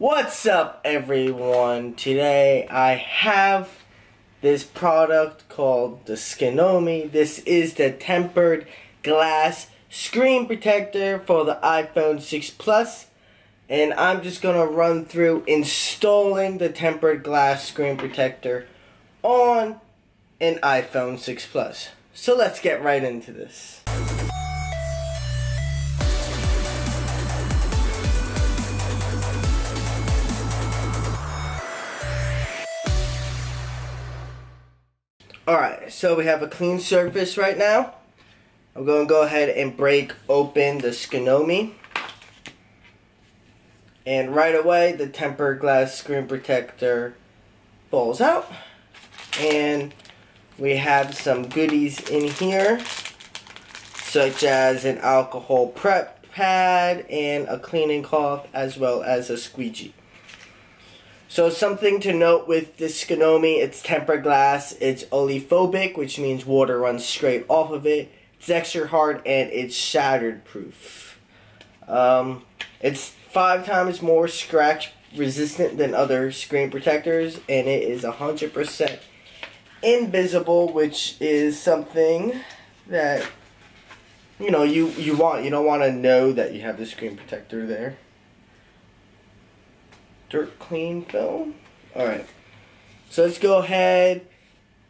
What's up, everyone? Today I have this product called the Skinomi. This is the tempered glass screen protector for the iPhone 6 Plus, and I'm just gonna run through installing the tempered glass screen protector on an iPhone 6 Plus. So let's get right into this. Alright, so we have a clean surface right now. I'm going to go ahead and break open the Skinomi. And right away, the tempered glass screen protector falls out. And we have some goodies in here, such as an alcohol prep pad and a cleaning cloth, as well as a squeegee. So something to note with this Skinomi, it's tempered glass, it's oleophobic, which means water runs straight off of it. It's extra hard and it's shattered proof. It's 5 times more scratch resistant than other screen protectors, and it is 100% invisible, which is something that you want. You don't want to know that you have the screen protector there. Dirt clean film. Alright, so let's go ahead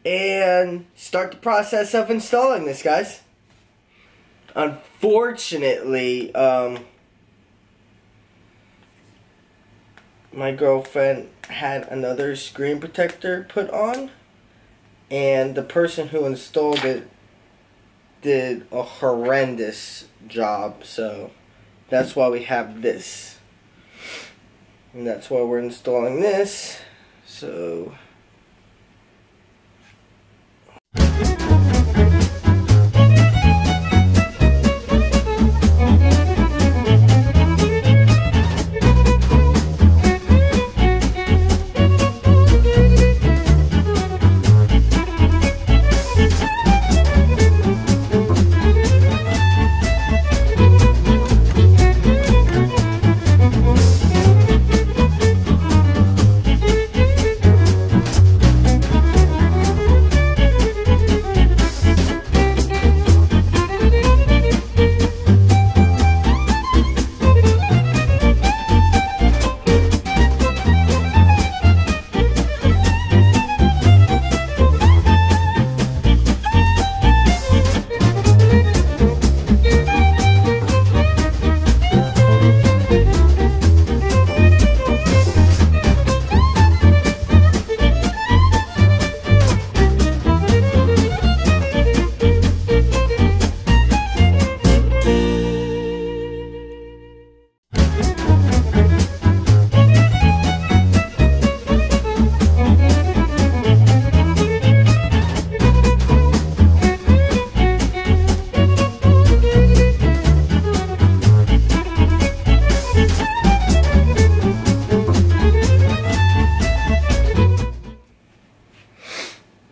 and start the process of installing this, guys. Unfortunately, my girlfriend had another screen protector put on, and the person who installed it did a horrendous job, so that's why we have this. And that's why we're installing this. So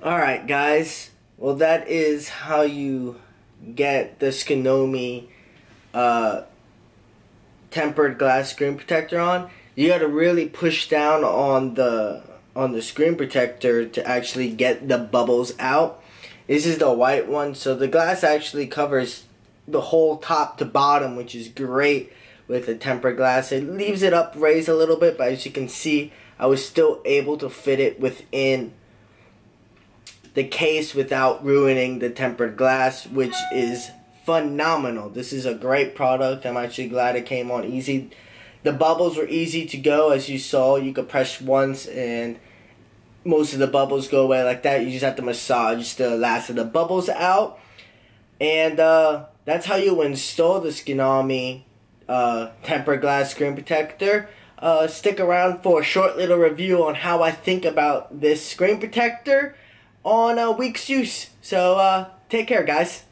alright, guys, well, that is how you get the Skinomi tempered glass screen protector on. You gotta really push down on the screen protector to actually get the bubbles out. This is the white one, so the glass actually covers the whole top to bottom, which is great with the tempered glass. It leaves it upraised a little bit, but as you can see, I was still able to fit it within the case without ruining the tempered glass, which is phenomenal. This is a great product. I'm actually glad it came on easy. The bubbles were easy to go, as you saw. You could press once and most of the bubbles go away like that. You just have to massage the last of the bubbles out. And that's how you install the Skinomi tempered glass screen protector. Stick around for a short little review on how I think about this screen protector on a week's use. So take care, guys.